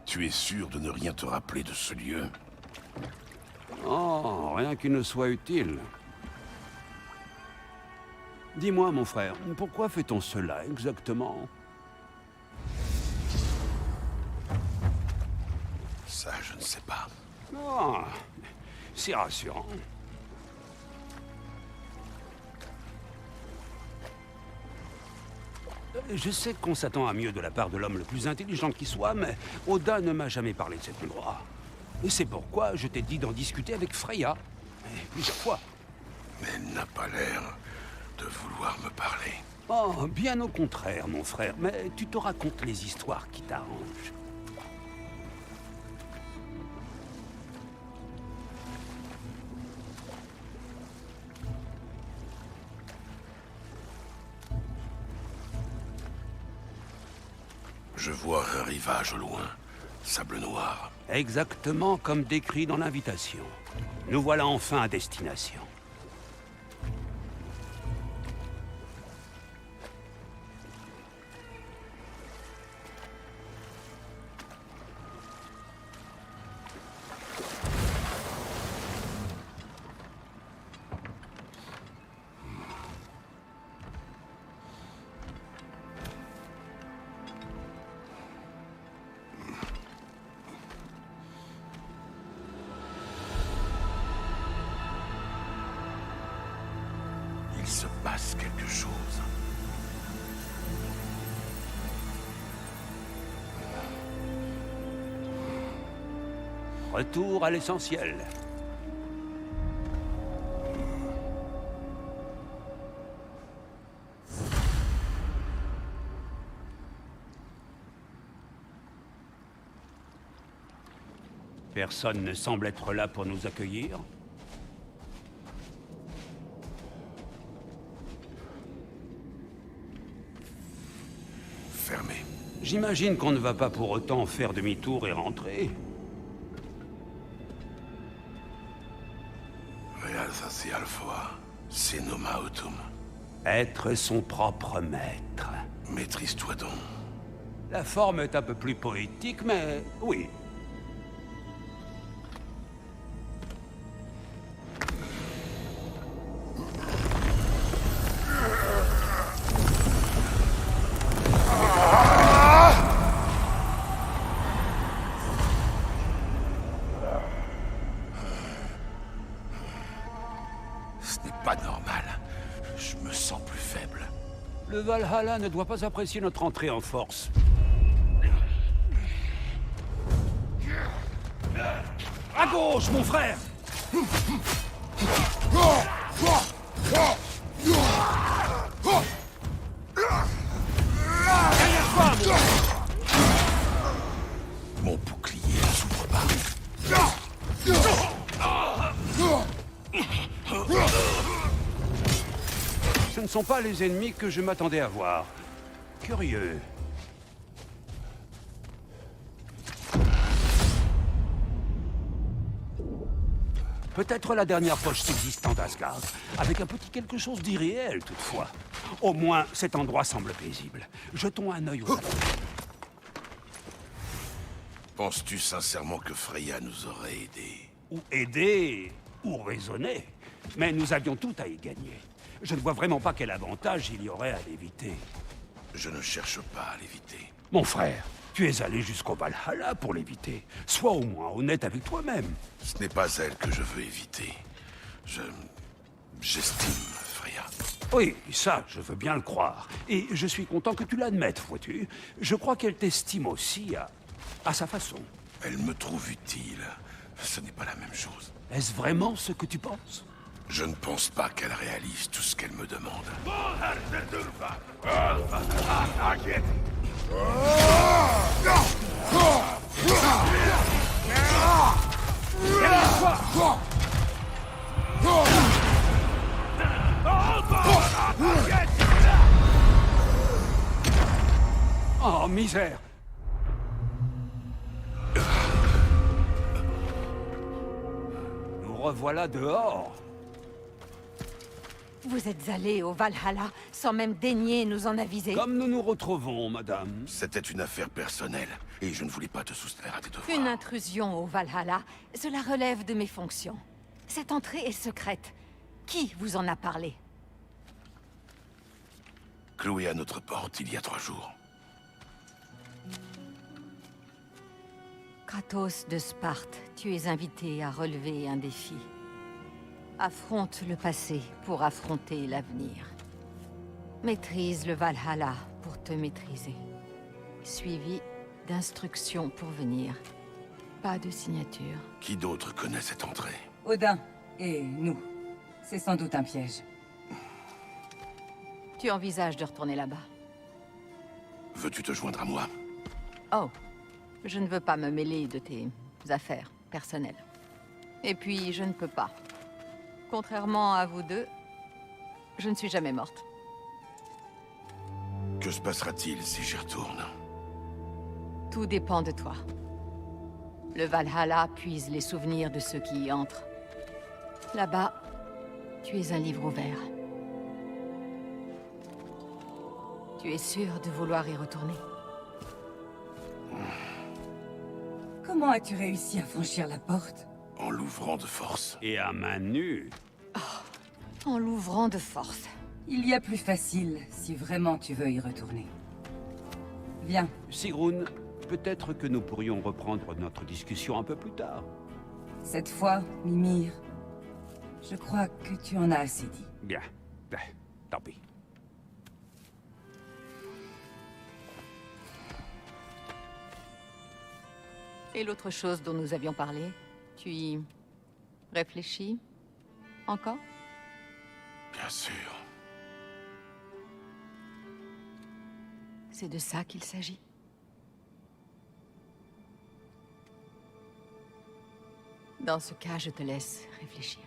Tu es sûr de ne rien te rappeler de ce lieu? Oh, rien qui ne soit utile. Dis-moi, mon frère, pourquoi fait-on cela exactement? Ça, je ne sais pas. Oh, c'est rassurant. Je sais qu'on s'attend à mieux de la part de l'homme le plus intelligent qui soit, mais Oda ne m'a jamais parlé de cet endroit. Et c'est pourquoi je t'ai dit d'en discuter avec Freya. Et plusieurs fois. Mais elle n'a pas l'air de vouloir me parler. Oh, bien au contraire, mon frère, mais tu te racontes les histoires qui t'arrangent. Je vois un rivage au loin. Sable noir. Exactement comme décrit dans l'invitation. Nous voilà enfin à destination. Il se passe quelque chose. Retour à l'essentiel. Personne ne semble être là pour nous accueillir. Fermé. J'imagine qu'on ne va pas pour autant faire demi-tour et rentrer. Real Sassi Alpha, Senoma Autumn. Être son propre maître. Maîtrise-toi donc. La forme est un peu plus poétique, mais oui. Ce n'est pas normal. Je me sens plus faible. Le Valhalla ne doit pas apprécier notre entrée en force. À gauche, mon frère! Derrière toi, Mon bouclier ne s'ouvre pas. Ce ne sont pas les ennemis que je m'attendais à voir. Curieux. Peut-être la dernière poche subsistant d'Asgard, avec un petit quelque chose d'irréel toutefois. Au moins, cet endroit semble paisible. Jetons un œil au salon. Penses-tu sincèrement que Freya nous aurait aidés? Ou aider, ou raisonner. Mais nous avions tout à y gagner. Je ne vois vraiment pas quel avantage il y aurait à l'éviter. Je ne cherche pas à l'éviter. Mon frère, tu es allé jusqu'au Valhalla pour l'éviter. Sois au moins honnête avec toi-même. Ce n'est pas elle que je veux éviter. J'estime Freya. Oui, ça, je veux bien le croire. Et je suis content que tu l'admettes, vois-tu. Je crois qu'elle t'estime aussi à sa façon. Elle me trouve utile. Ce n'est pas la même chose. Est-ce vraiment ce que tu penses? Je ne pense pas qu'elle réalise tout ce qu'elle me demande. Oh, misère! Nous revoilà dehors. Vous êtes allé au Valhalla sans même daigner nous en aviser. Comme nous nous retrouvons, madame. C'était une affaire personnelle, et je ne voulais pas te soustraire à tes devoirs. Une intrusion au Valhalla, cela relève de mes fonctions. Cette entrée est secrète. Qui vous en a parlé? Cloué à notre porte il y a 3 jours. Kratos de Sparte, tu es invité à relever un défi. Affronte le passé pour affronter l'avenir. Maîtrise le Valhalla pour te maîtriser. Suivi d'instructions pour venir. Pas de signature. Qui d'autre connaît cette entrée? Odin, et nous. C'est sans doute un piège. Tu envisages de retourner là-bas? Veux-tu te joindre à moi? Oh, je ne veux pas me mêler de tes affaires personnelles. Et puis, je ne peux pas. Contrairement à vous deux, je ne suis jamais morte. Que se passera-t-il si j'y retourne? Tout dépend de toi. Le Valhalla puise les souvenirs de ceux qui y entrent. Là-bas, tu es un livre ouvert. Tu es sûr de vouloir y retourner? Comment as-tu réussi à franchir la porte? En l'ouvrant de force. Et à main nue. En l'ouvrant de force. Il y a plus facile, si vraiment tu veux y retourner. Viens, Sigrun, peut-être que nous pourrions reprendre notre discussion un peu plus tard. cette fois, Mimir, je crois que tu en as assez dit. Bien. Tant pis. Et l'autre chose dont nous avions parlé, tu y réfléchis encore? Bien sûr. C'est de ça qu'il s'agit. Dans ce cas, je te laisse réfléchir.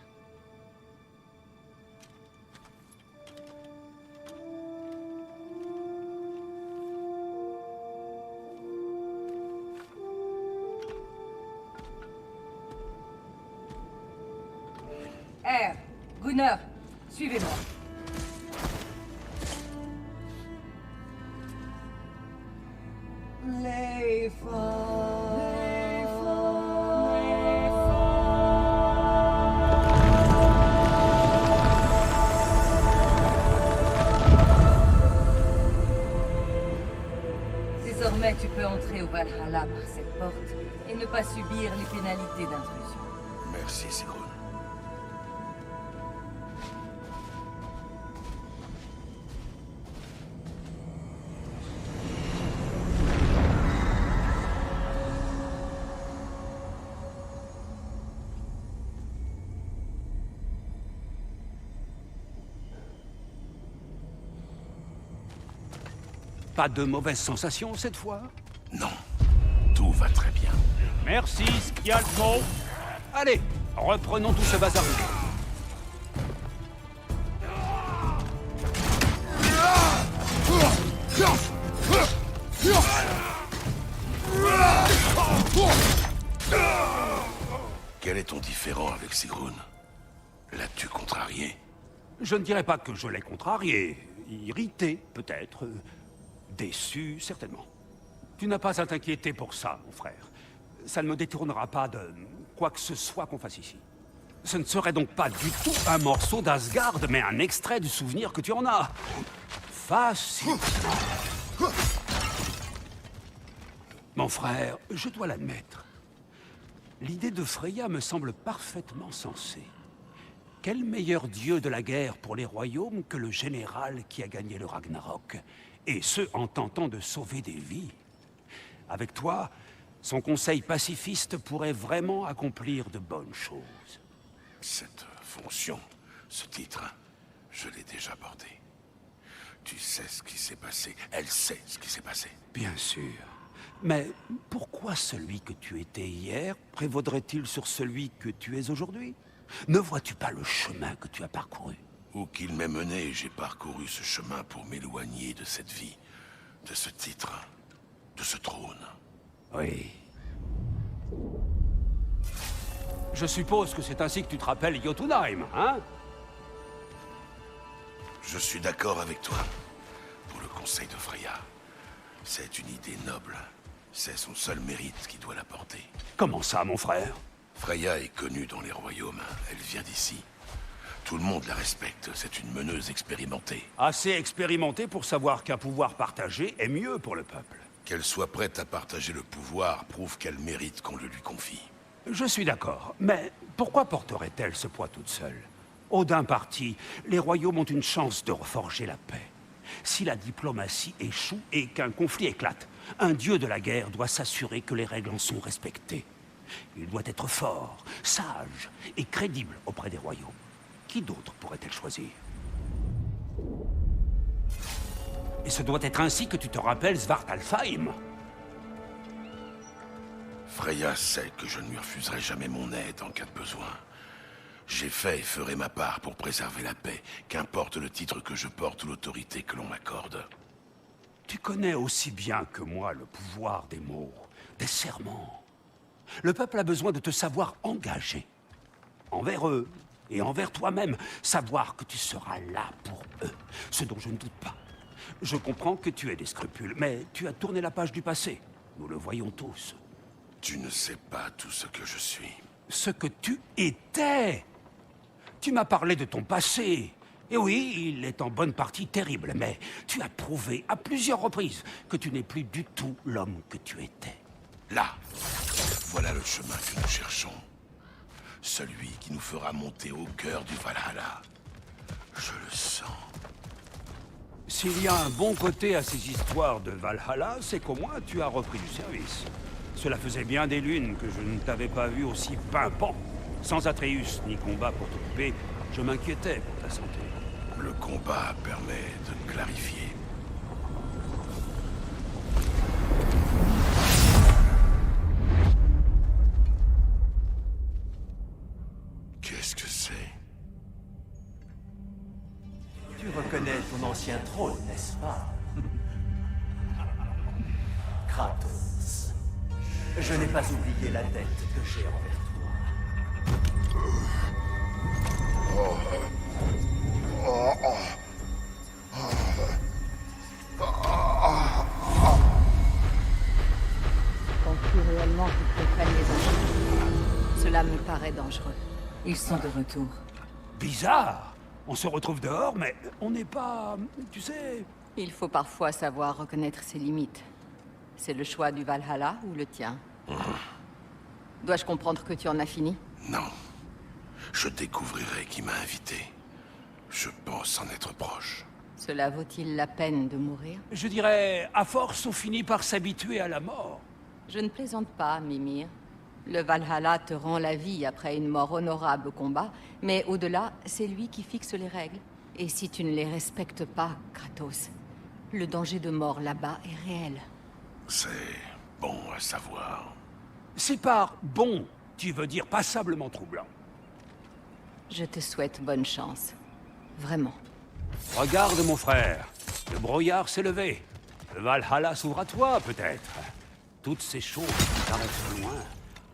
Gunnar, suivez-moi. Désormais, tu peux entrer au Valhalla par cette porte et ne pas subir les pénalités d'intrusion. Merci, Sigrun. Pas de mauvaises sensations cette fois? Non. Tout va très bien. Merci, Skialmo. Allez, reprenons tout ce bazar. Quel est ton différend avec Sigrun? L'as-tu contrarié? Je ne dirais pas que je l'ai contrarié. Irrité, peut-être. Déçu, certainement. Tu n'as pas à t'inquiéter pour ça, mon frère. Ça ne me détournera pas de quoi que ce soit qu'on fasse ici. Ce ne serait donc pas du tout un morceau d'Asgard, mais un extrait du souvenir que tu en as. Facile. Mon frère, je dois l'admettre. L'idée de Freya me semble parfaitement sensée. Quel meilleur dieu de la guerre pour les royaumes que le général qui a gagné le Ragnarok, et ce en tentant de sauver des vies. Avec toi, son conseil pacifiste pourrait vraiment accomplir de bonnes choses. Cette fonction, ce titre, je l'ai déjà porté. Tu sais ce qui s'est passé. Elle sait ce qui s'est passé. Bien sûr. Mais pourquoi celui que tu étais hier prévaudrait-il sur celui que tu es aujourd'hui? Ne vois-tu pas le chemin que tu as parcouru? Où qu'il m'ait mené, j'ai parcouru ce chemin pour m'éloigner de cette vie, de ce titre, de ce trône. Oui. Je suppose que c'est ainsi que tu te rappelles Jotunheim, hein? Je suis d'accord avec toi. Pour le conseil de Freya. C'est une idée noble. C'est son seul mérite qui doit la porter. Comment ça, mon frère? Freya est connue dans les royaumes. Elle vient d'ici. Tout le monde la respecte. C'est une meneuse expérimentée. Assez expérimenté pour savoir qu'un pouvoir partagé est mieux pour le peuple. Qu'elle soit prête à partager le pouvoir prouve qu'elle mérite qu'on le lui confie. Je suis d'accord, mais pourquoi porterait-elle ce poids toute seule? Odin parti, les royaumes ont une chance de reforger la paix. Si la diplomatie échoue et qu'un conflit éclate, un dieu de la guerre doit s'assurer que les règles en sont respectées. Il doit être fort, sage et crédible auprès des royaumes. Qui d'autre pourrait-elle choisir? Et ce doit être ainsi que tu te rappelles Svartalfheim. Freya sait que je ne lui refuserai jamais mon aide en cas de besoin. J'ai fait et ferai ma part pour préserver la paix, qu'importe le titre que je porte ou l'autorité que l'on m'accorde. Tu connais aussi bien que moi le pouvoir des mots, des serments. Le peuple a besoin de te savoir engagé. Envers eux et envers toi-même, savoir que tu seras là pour eux, ce dont je ne doute pas. Je comprends que tu aies des scrupules, mais tu as tourné la page du passé. Nous le voyons tous. Tu ne sais pas tout ce que je suis. Ce que tu étais. Tu m'as parlé de ton passé. Et oui, il est en bonne partie terrible, mais tu as prouvé à plusieurs reprises que tu n'es plus du tout l'homme que tu étais. Là, voilà le chemin que nous cherchons. Celui qui nous fera monter au cœur du Valhalla. Je le sens. S'il y a un bon côté à ces histoires de Valhalla, c'est qu'au moins tu as repris du service. Cela faisait bien des lunes que je ne t'avais pas vu aussi pimpant. Sans Atreus ni combat pour t'occuper, je m'inquiétais pour ta santé. Le combat permet de clarifier. Qu'est-ce que c'est? Tu reconnais ton ancien trône, n'est-ce pas? Kratos. Je n'ai pas oublié la dette que j'ai envers toi. Penses-tu réellement qu'ils comprennent les enjeux? Cela me paraît dangereux. Ils sont de retour. Bizarre. On se retrouve dehors, mais on n'est pas... Tu sais... Il faut parfois savoir reconnaître ses limites. C'est le choix du Valhalla ou le tien? Dois-je comprendre que tu en as fini? Non. Je découvrirai qui m'a invité. Je pense en être proche. Cela vaut-il la peine de mourir? Je dirais, à force, on finit par s'habituer à la mort. Je ne plaisante pas, Mimir. Le Valhalla te rend la vie après une mort honorable au combat, mais au-delà, c'est lui qui fixe les règles. Et si tu ne les respectes pas, Kratos, le danger de mort là-bas est réel. C'est bon à savoir. C'est par bon, tu veux dire passablement troublant. Je te souhaite bonne chance. Vraiment. Regarde, mon frère. Le brouillard s'est levé. Le Valhalla s'ouvre à toi, peut-être. Toutes ces choses qui paraissent loin.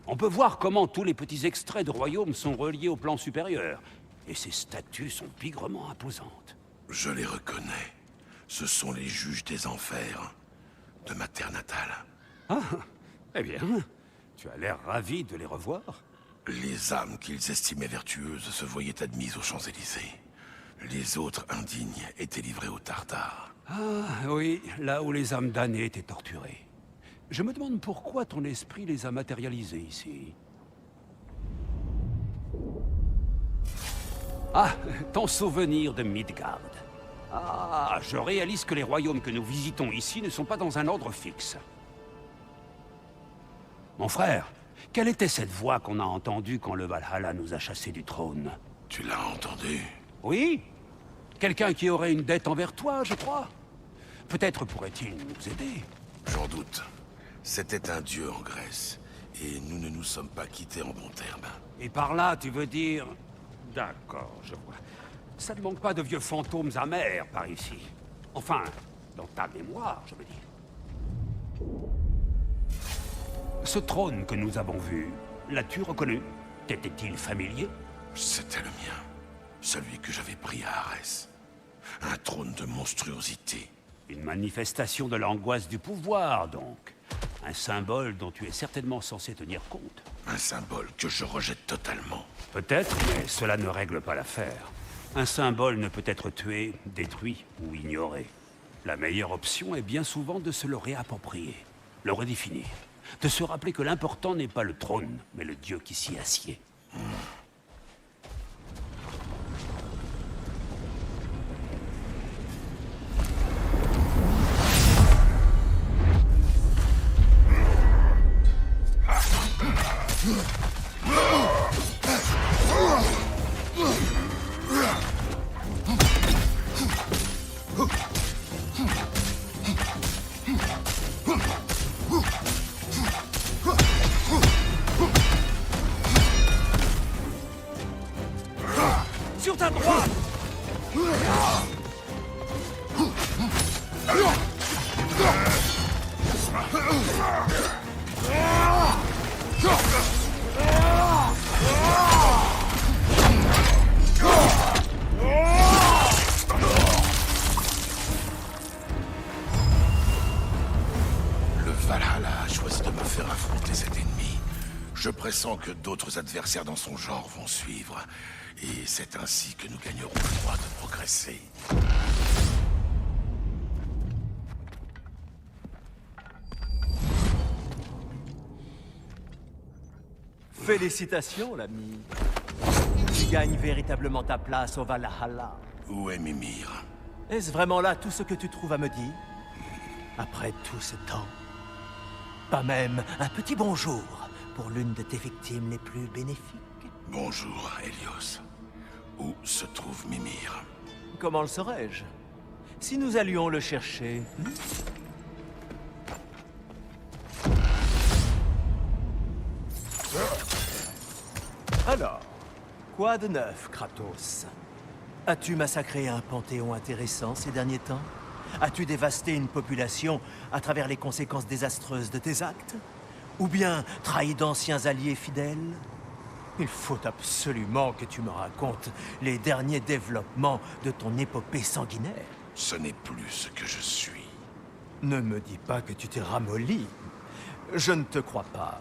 On peut voir comment tous les petits extraits de royaumes sont reliés au plan supérieur. Et ces statues sont bigrement imposantes. Je les reconnais. Ce sont les juges des enfers de ma terre natale. Ah, eh bien, tu as l'air ravi de les revoir. Les âmes qu'ils estimaient vertueuses se voyaient admises aux Champs-Élysées. Les autres indignes étaient livrés aux Tartares. Ah, oui, là où les âmes damnées étaient torturées. Je me demande pourquoi ton esprit les a matérialisées ici. Ah, ton souvenir de Midgard. Ah, je réalise que les royaumes que nous visitons ici ne sont pas dans un ordre fixe. Mon frère, quelle était cette voix qu'on a entendue quand le Valhalla nous a chassés du trône? Tu l'as entendu? Oui? Quelqu'un qui aurait une dette envers toi, je crois. Peut-être pourrait-il nous aider. J'en doute. C'était un dieu en Grèce, et nous ne nous sommes pas quittés en bons termes. Et par là, tu veux dire... D'accord, je vois. Ça ne manque pas de vieux fantômes amers par ici. Enfin, dans ta mémoire, je veux dire. Ce trône que nous avons vu, l'as-tu reconnu? T'était-il familier? C'était le mien. Celui que j'avais pris à Arès. Un trône de monstruosité. Une manifestation de l'angoisse du pouvoir, donc. Un symbole dont tu es certainement censé tenir compte. Un symbole que je rejette totalement. Peut-être, mais cela ne règle pas l'affaire. Un symbole ne peut être tué, détruit ou ignoré. La meilleure option est bien souvent de se le réapproprier, le redéfinir. De se rappeler que l'important n'est pas le trône, mais le dieu qui s'y assied. Sur ta droite! Le Valhalla a choisi de me faire affronter cet ennemi. Je pressens que d'autres adversaires dans son genre vont suivre. Et c'est ainsi que nous gagnerons le droit de progresser. Félicitations, l'ami. Tu gagnes véritablement ta place au Valhalla. Où est Mimir? Est-ce vraiment là tout ce que tu trouves à me dire? Après tout ce temps? Pas même un petit bonjour pour l'une de tes victimes les plus bénéfiques? Bonjour, Hélios. Où se trouve Mimir? Comment le saurais-je? Si nous allions le chercher... Alors, quoi de neuf, Kratos? As-tu massacré un panthéon intéressant ces derniers temps? As-tu dévasté une population à travers les conséquences désastreuses de tes actes? Ou bien trahi d'anciens alliés fidèles? Il faut absolument que tu me racontes les derniers développements de ton épopée sanguinaire. Ce n'est plus ce que je suis. Ne me dis pas que tu t'es ramolli. Je ne te crois pas.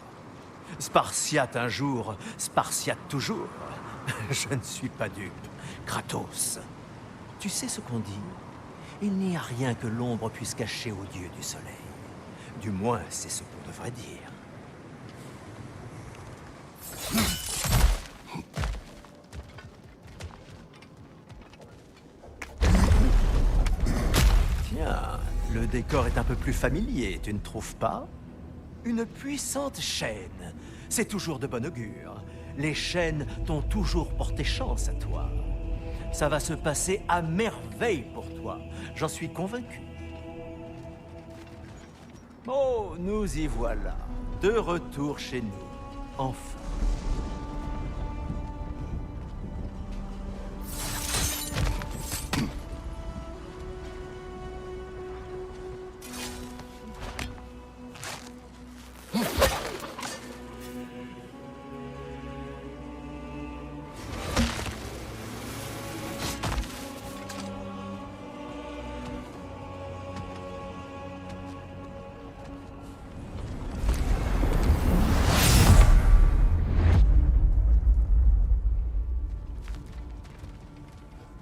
Spartiate un jour, Spartiate toujours. Je ne suis pas dupe. Kratos, tu sais ce qu'on dit? Il n'y a rien que l'ombre puisse cacher au dieu du soleil. Du moins, c'est ce qu'on devrait dire. Tiens, le décor est un peu plus familier, tu ne trouves pas? Une puissante chaîne. C'est toujours de bon augure. Les chaînes t'ont toujours porté chance à toi. Ça va se passer à merveille pour toi. J'en suis convaincu. Oh, nous y voilà. De retour chez nous. Enfin.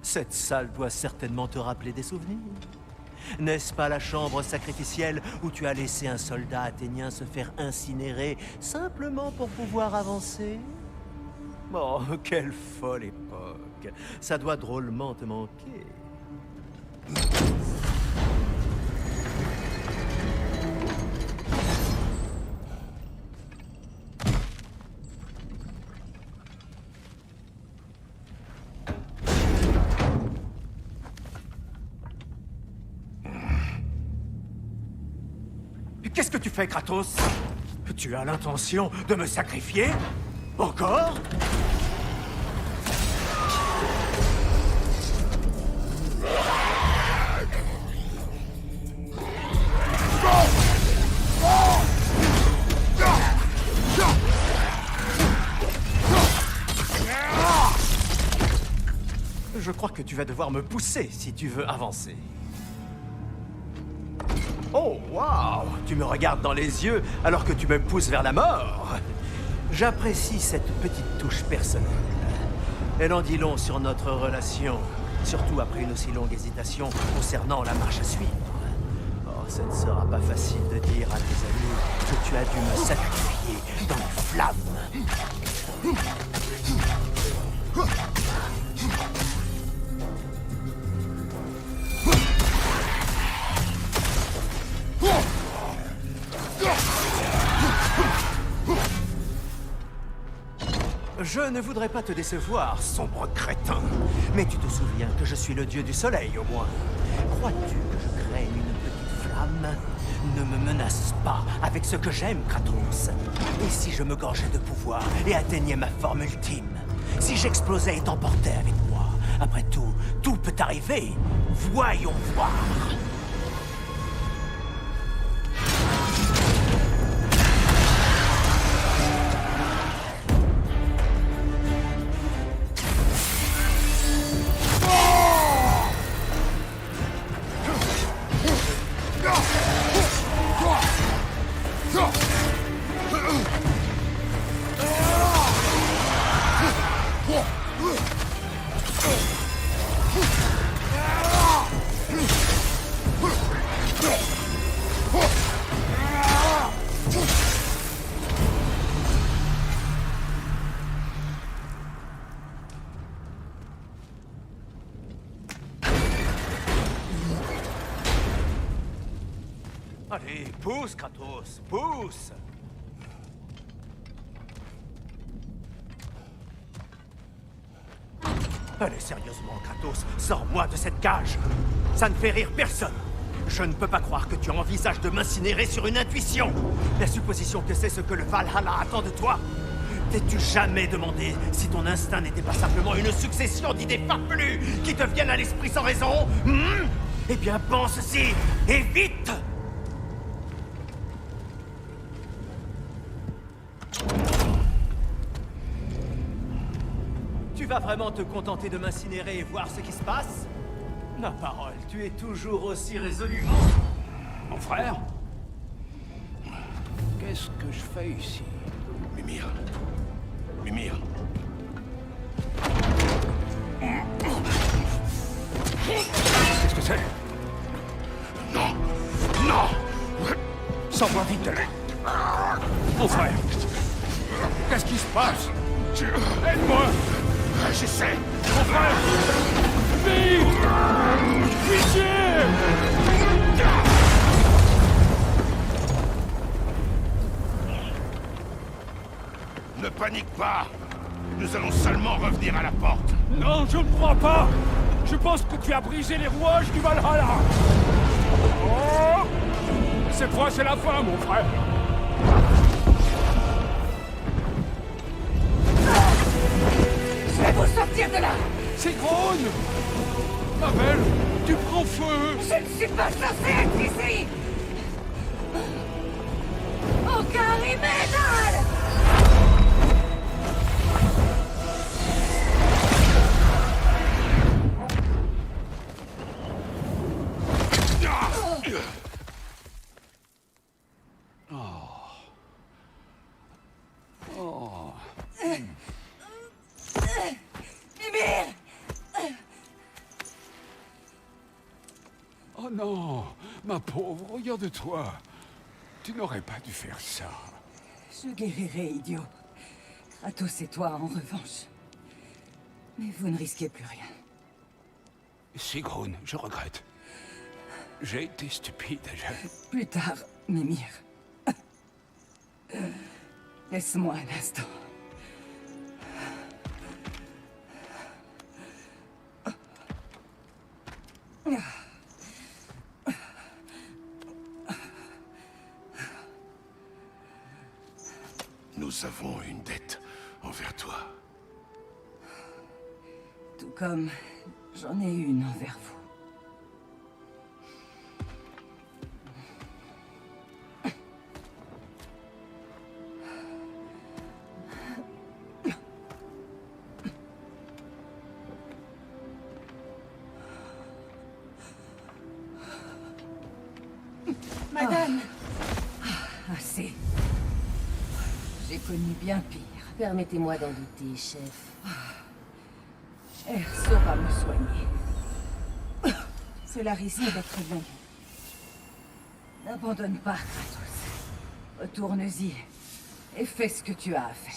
Cette salle doit certainement te rappeler des souvenirs. N'est-ce pas la chambre sacrificielle où tu as laissé un soldat athénien se faire incinérer simplement pour pouvoir avancer? Oh, quelle folle époque! Ça doit drôlement te manquer. Qu'est-ce que tu fais, Kratos? Tu as l'intention de me sacrifier? Encore? Je crois que tu vas devoir me pousser si tu veux avancer. Oh, waouh! Tu me regardes dans les yeux alors que tu me pousses vers la mort. J'apprécie cette petite touche personnelle. Elle en dit long sur notre relation, surtout après une aussi longue hésitation concernant la marche à suivre. Oh, ce ne sera pas facile de dire à tes amis que tu as dû me sacrifier dans les flammes. Je ne voudrais pas te décevoir, sombre crétin. Mais tu te souviens que je suis le dieu du soleil, au moins. Crois-tu que je craigne une petite flamme? Ne me menace pas avec ce que j'aime, Kratos. Et si je me gorgeais de pouvoir et atteignais ma forme ultime? Si j'explosais et t'emportais avec moi? Après tout, tout peut arriver. Voyons voir. Allez, pousse, Kratos, pousse! Allez, sérieusement, Kratos, sors-moi de cette cage! Ça ne fait rire personne! Je ne peux pas croire que tu envisages de m'incinérer sur une intuition! La supposition que c'est ce que le Valhalla attend de toi! T'es-tu jamais demandé si ton instinct n'était pas simplement une succession d'idées farfelues qui te viennent à l'esprit sans raison? Eh bien, pense-y, et vite! Tu vas vraiment te contenter de m'incinérer et voir ce qui se passe? Ma parole, tu es toujours aussi résolu. Mon frère? Qu'est-ce que je fais ici? Mimir. Mimir. Qu'est-ce que c'est? Non. Non. Sors-moi vite de là. Mon frère. Qu'est-ce qui se passe? Aide-moi. J'essaie. Mon frère. Vite. Pitié. Ne panique pas. Nous allons seulement revenir à la porte. Non, je ne crois pas. Je pense que tu as brisé les rouages du Valhalla. Oh! Cette fois, c'est la fin, mon frère. Je vais vous sortir de là! C'est Grone. Pavel, tu prends feu. Je ne suis pas censé être ici! Aucun criminel! Mimir! Oh non, ma pauvre, regarde-toi. Tu n'aurais pas dû faire ça. Je guérirai, idiot. Kratos et toi, en revanche. Mais vous ne risquez plus rien. Sigrun, je regrette. J'ai été stupide. Plus tard, Mimir. Laisse-moi un instant. Nous avons une dette envers toi. Tout comme j'en ai une envers vous. Madame. Assez. J'ai connu bien pire. Permettez-moi d'en douter, chef. Elle saura me soigner. Cela risque d'être long. N'abandonne pas, Kratos. Retourne-y et fais ce que tu as à faire.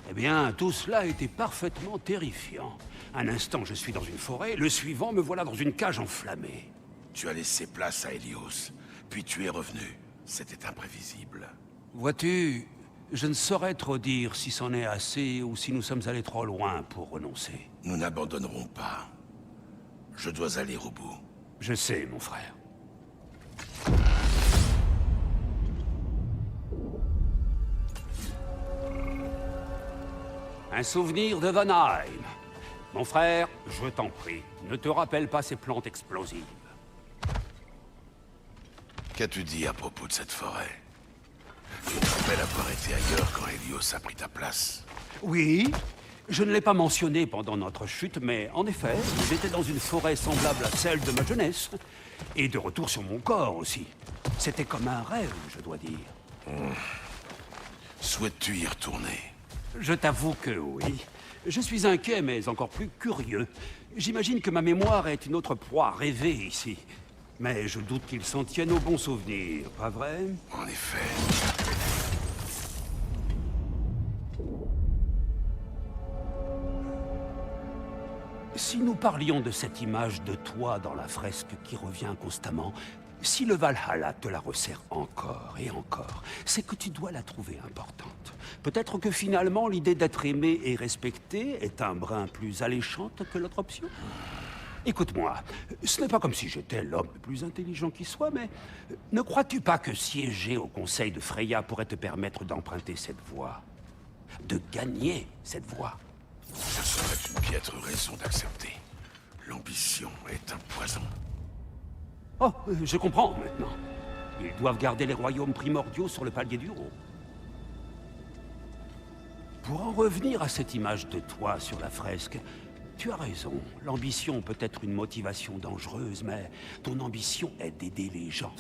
Eh bien, tout cela était parfaitement terrifiant. Un instant, je suis dans une forêt, le suivant, me voilà dans une cage enflammée. Tu as laissé place à Hélios, puis tu es revenu. C'était imprévisible. Vois-tu, je ne saurais trop dire si c'en est assez ou si nous sommes allés trop loin pour renoncer. Nous n'abandonnerons pas. Je dois aller au bout. Je sais, mon frère. Un souvenir de Vanheim. Mon frère, je t'en prie, ne te rappelle pas ces plantes explosives. Qu'as-tu dit à propos de cette forêt? Tu te rappelles avoir été ailleurs quand Hélios a pris ta place? Oui, je ne l'ai pas mentionné pendant notre chute, mais en effet, j'étais dans une forêt semblable à celle de ma jeunesse. Et de retour sur mon corps aussi. C'était comme un rêve, je dois dire. Souhaites-tu y retourner? Je t'avoue que oui. Je suis inquiet, mais encore plus curieux. J'imagine que ma mémoire est une autre proie rêvée ici. Mais je doute qu'ils s'en tiennent aux bons souvenirs, pas vrai? En effet. Si nous parlions de cette image de toi dans la fresque qui revient constamment, si le Valhalla te la resserre encore et encore, c'est que tu dois la trouver importante. Peut-être que finalement l'idée d'être aimé et respecté est un brin plus alléchante que l'autre option. Écoute-moi, ce n'est pas comme si j'étais l'homme le plus intelligent qui soit, mais ne crois-tu pas que siéger au conseil de Freya pourrait te permettre d'emprunter cette voie? De gagner cette voie? Ce serait une piètre raison d'accepter. L'ambition est un poison. Oh, je comprends maintenant. Ils doivent garder les royaumes primordiaux sur le palier du haut. Pour en revenir à cette image de toi sur la fresque, tu as raison. L'ambition peut être une motivation dangereuse, mais ton ambition est d'aider les gens.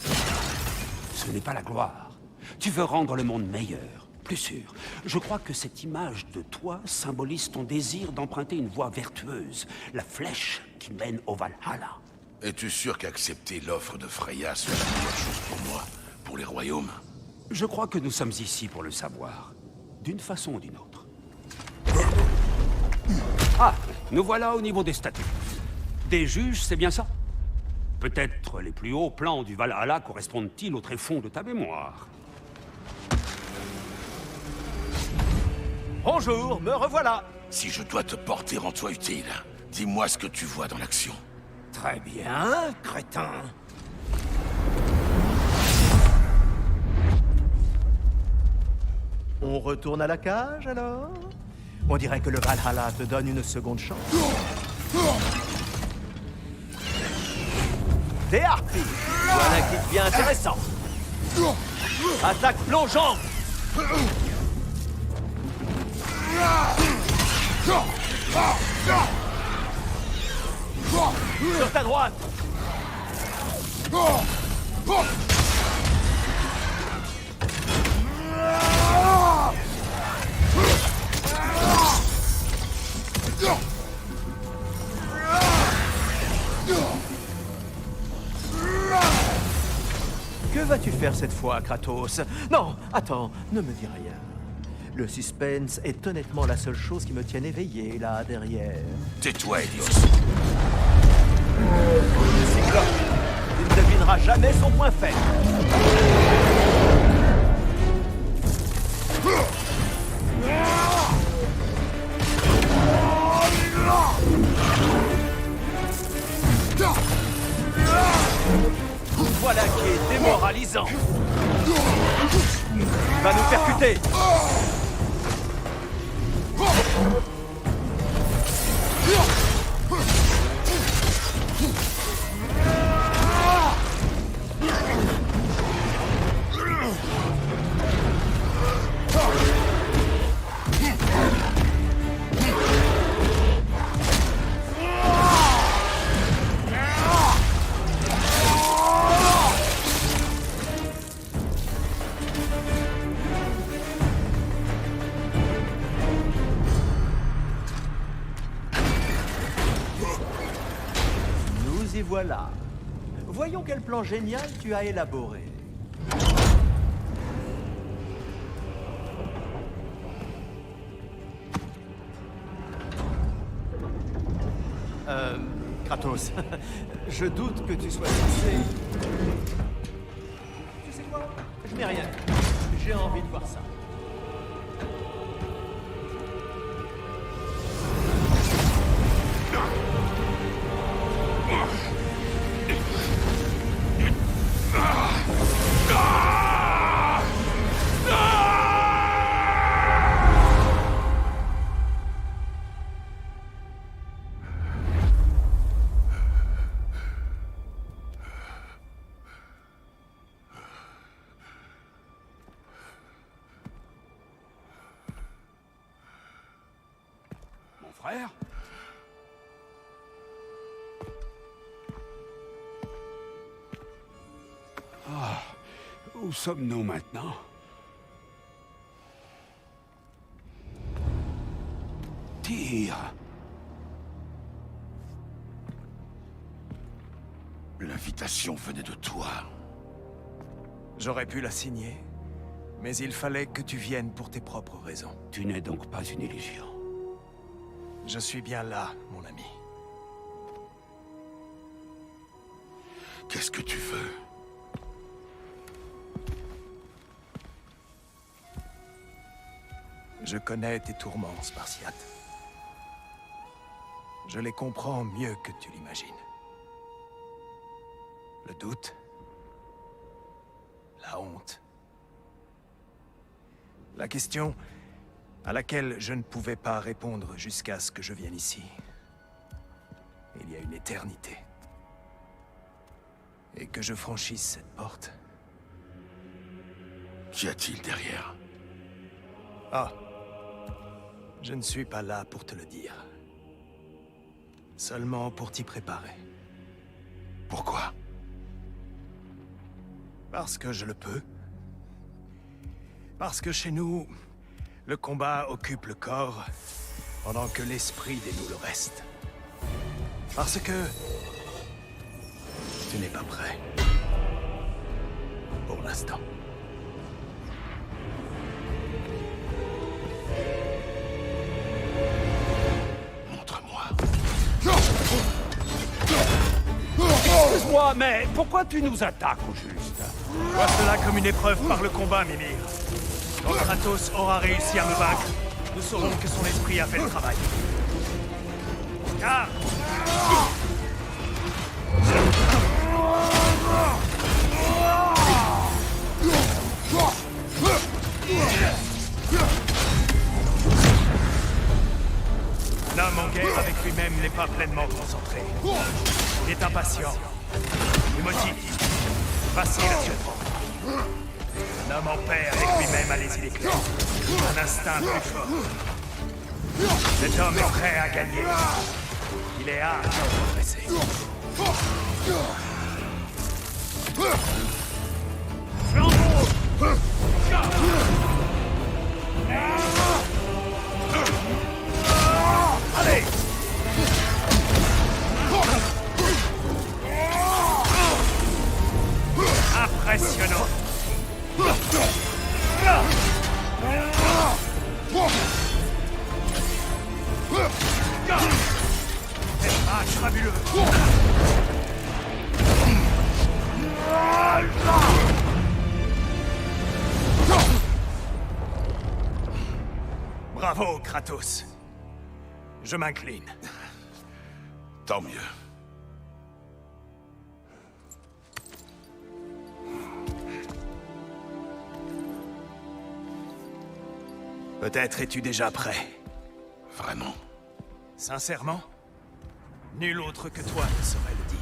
Ce n'est pas la gloire. Tu veux rendre le monde meilleur, plus sûr. Je crois que cette image de toi symbolise ton désir d'emprunter une voie vertueuse, la flèche qui mène au Valhalla. Es-tu sûr qu'accepter l'offre de Freya soit la meilleure chose pour moi, pour les royaumes? Je crois que nous sommes ici pour le savoir, d'une façon ou d'une autre. Ah, nous voilà au niveau des statuts. Des juges, c'est bien ça? Peut-être les plus hauts plans du Valhalla correspondent-ils au tréfonds de ta mémoire? Bonjour, me revoilà. Si je dois te porter en toi utile, dis-moi ce que tu vois dans l'action. Très bien, crétin. On retourne à la cage, alors? On dirait que le Valhalla te donne une seconde chance. Des harpies. Voilà qui devient intéressant. Attaque plongeante. Sur ta droite. Que vas-tu faire cette fois, Kratos? Non, attends, ne me dis rien. Le suspense est honnêtement la seule chose qui me tienne éveillé, là, derrière. Tais-toi, Hélios. Cyclope, tu ne devineras jamais son point faible. Voilà qui est démoralisant. Il va nous percuter. Nous y voilà. Voyons quel plan génial tu as élaboré. Kratos, je doute que tu sois censé... Tu sais quoi? Je n'ai rien. J'ai envie de voir ça. Mon frère? Ah, où sommes-nous maintenant? Tyr! L'invitation venait de toi. J'aurais pu la signer, mais il fallait que tu viennes pour tes propres raisons. Tu n'es donc pas une illusion. Je suis bien là, mon ami. Qu'est-ce que tu veux? Je connais tes tourments, Spartiate. Je les comprends mieux que tu l'imagines. Le doute, la honte, la question à laquelle je ne pouvais pas répondre jusqu'à ce que je vienne ici. Il y a une éternité. Et que je franchisse cette porte. Qu'y a-t-il derrière? Ah. Je ne suis pas là pour te le dire. Seulement pour t'y préparer. Pourquoi? Parce que je le peux. Parce que chez nous, le combat occupe le corps, pendant que l'esprit dénoue le reste. Parce que... tu n'es pas prêt. Pour l'instant. Montre-moi. Excuse-moi, mais pourquoi tu nous attaques au juste? Vois cela comme une épreuve par le combat, Mimir. Quand Kratos aura réussi à me vaincre, nous saurons que son esprit a fait le travail. Car... un homme en guerre avec lui-même n'est pas pleinement concentré. Il est impatient, émotif, facile à surprendre. Un homme en paix avec lui-même a les idées claires. Un instinct plus fort. Cet homme est prêt à gagner. Il est hâte de progresser. Allez! Impressionnant! C'est match fabuleux! Bravo, Kratos. Je m'incline. Tant mieux. Peut-être es-tu déjà prêt. Vraiment? Sincèrement, nul autre que toi ne saurait le dire.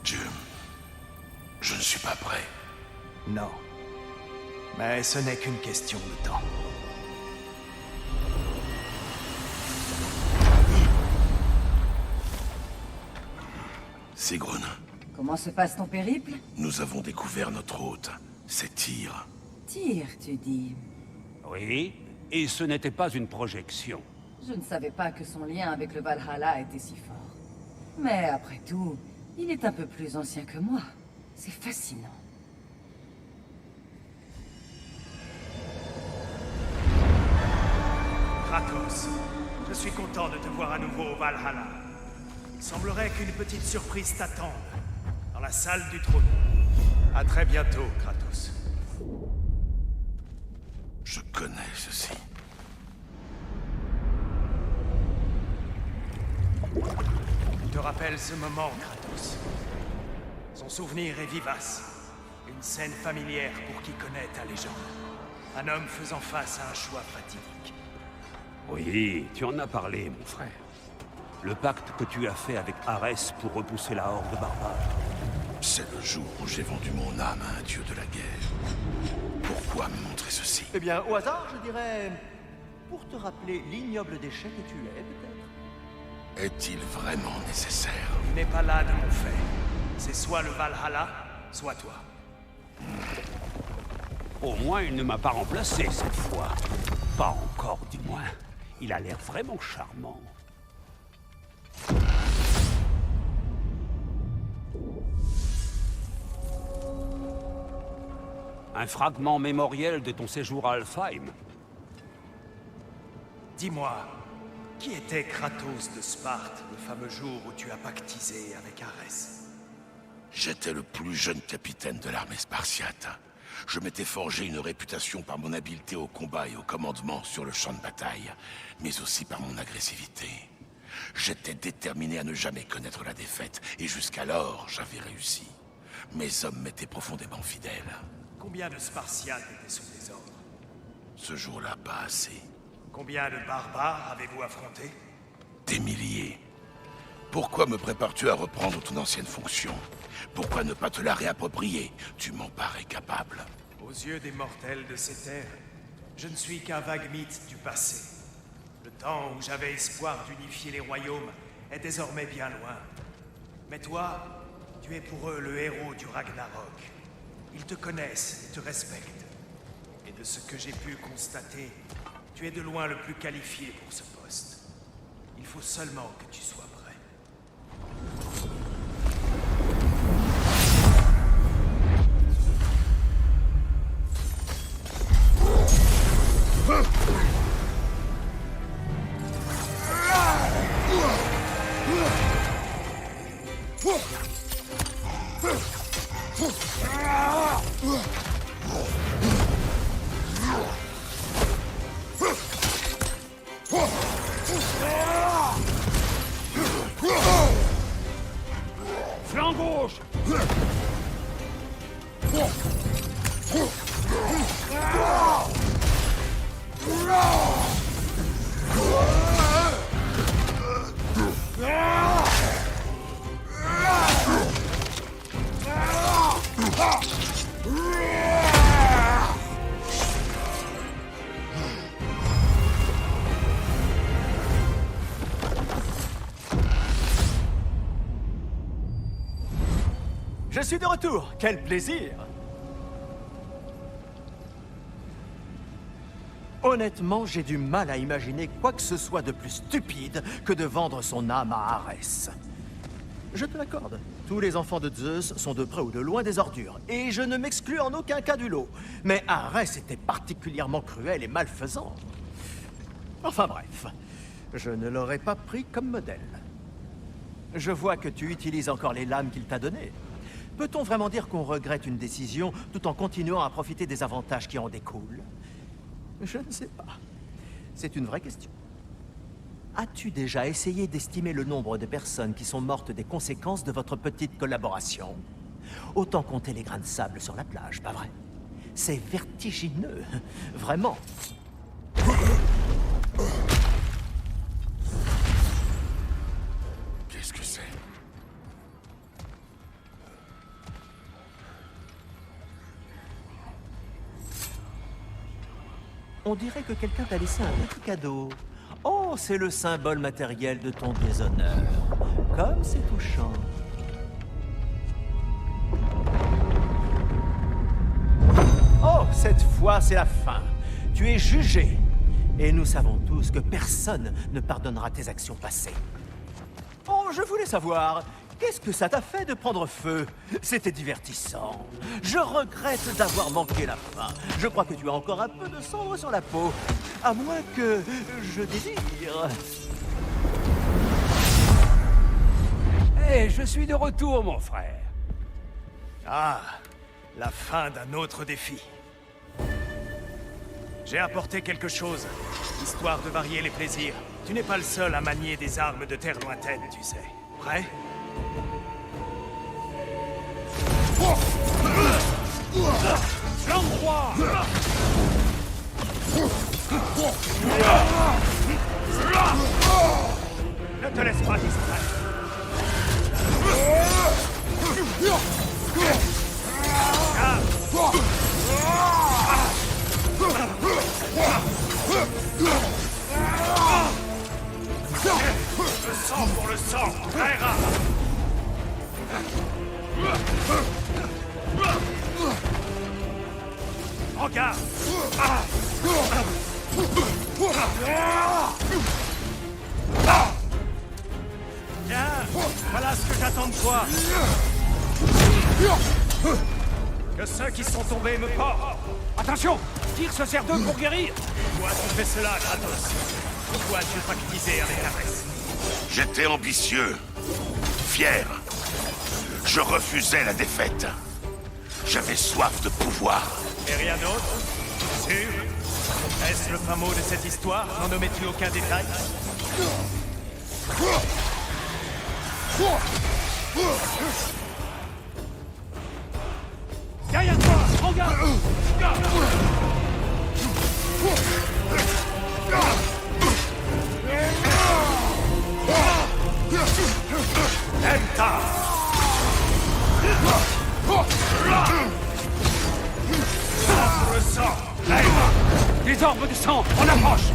Dieu. suis pas prêt. Non. Mais ce n'est qu'une question de temps. Sigrun, Comment se passe ton périple? nous avons découvert notre hôte. C'est Tyr. Tyr, tu dis. Oui, et ce n'était pas une projection. Je ne savais pas que son lien avec le Valhalla était si fort. Mais après tout, il est un peu plus ancien que moi. C'est fascinant. Kratos, je suis content de te voir à nouveau au Valhalla. Il semblerait qu'une petite surprise t'attende, dans la salle du trône. À très bientôt, Kratos. Je connais ceci. Tu te rappelles ce moment, Kratos? Son souvenir est vivace. Une scène familière pour qui connaît ta légende. Un homme faisant face à un choix fatidique. Oui, tu en as parlé, mon frère. Le pacte que tu as fait avec Arès pour repousser la horde barbare. C'est le jour où j'ai vendu mon âme à un dieu de la guerre. Pourquoi me montrer ceci? Eh bien, au hasard, je dirais... Pour te rappeler l'ignoble déchet que tu es, peut-être. Est-il vraiment nécessaire? Tu n'es pas là de mon fait. C'est soit le Valhalla, soit toi. Au moins, il ne m'a pas remplacé cette fois. Pas encore, du moins. Il a l'air vraiment charmant. Un fragment mémoriel de ton séjour à Alfheim. Dis-moi, qui était Kratos de Sparte le fameux jour où tu as pactisé avec Arès? J'étais le plus jeune capitaine de l'armée spartiate. Je m'étais forgé une réputation par mon habileté au combat et au commandement sur le champ de bataille, mais aussi par mon agressivité. J'étais déterminé à ne jamais connaître la défaite, et jusqu'alors, j'avais réussi. Mes hommes m'étaient profondément fidèles. Combien de Spartiates étaient sous tes ordres? Ce jour-là, pas assez. Combien de barbares avez-vous affrontés? Des milliers. Pourquoi me prépares-tu à reprendre ton ancienne fonction? Pourquoi ne pas te la réapproprier? Tu m'en parais capable. Aux yeux des mortels de ces terres, je ne suis qu'un vague mythe du passé. Le temps où j'avais espoir d'unifier les royaumes est désormais bien loin. Mais toi, tu es pour eux le héros du Ragnarok. Ils te connaissent et te respectent. Et de ce que j'ai pu constater, tu es de loin le plus qualifié pour ce poste. Il faut seulement que tu sois prêt. Flanc gauche! Je suis de retour. Quel plaisir! Honnêtement, j'ai du mal à imaginer quoi que ce soit de plus stupide que de vendre son âme à Arès. Je te l'accorde. Tous les enfants de Zeus sont de près ou de loin des ordures, et je ne m'exclus en aucun cas du lot. Mais Arès était particulièrement cruel et malfaisant. Enfin bref, je ne l'aurais pas pris comme modèle. Je vois que tu utilises encore les lames qu'il t'a données. Peut-on vraiment dire qu'on regrette une décision tout en continuant à profiter des avantages qui en découlent? Je ne sais pas. C'est une vraie question. As-tu déjà essayé d'estimer le nombre de personnes qui sont mortes des conséquences de votre petite collaboration? Autant compter les grains de sable sur la plage, pas vrai? C'est vertigineux, vraiment. Qu'est-ce que c'est? On dirait que quelqu'un t'a laissé un petit cadeau. Oh, c'est le symbole matériel de ton déshonneur. Comme c'est touchant. Oh, cette fois, c'est la fin. Tu es jugé. Et nous savons tous que personne ne pardonnera tes actions passées. Oh, je voulais savoir, qu'est-ce que ça t'a fait de prendre feu? C'était divertissant. Je regrette d'avoir manqué la fin. Je crois que tu as encore un peu de cendre sur la peau. À moins que je désire. Hé, je suis de retour, mon frère. Ah, la fin d'un autre défi. J'ai apporté quelque chose, histoire de varier les plaisirs. Tu n'es pas le seul à manier des armes de terre lointaine, tu sais. Prêt? Flanc droit! Ne te laisse pas distraire. Le sang pour le sang, très rare. Regarde. Bien, voilà ce que j'attends de toi. Que ceux qui sont tombés me portent. Attention! Tire se sert d'eux pour guérir! Pourquoi tu fais cela, Kratos? Pourquoi tu pactisais avec Arès? J'étais ambitieux, fier. Je refusais la défaite. J'avais soif de pouvoir. Et rien d'autre? Sûr? Est-ce le fin mot de cette histoire? N'en omets-tu aucun détail? Derrière toi! En garde! Enta! Pour le sang! Des orbes de sang! On approche!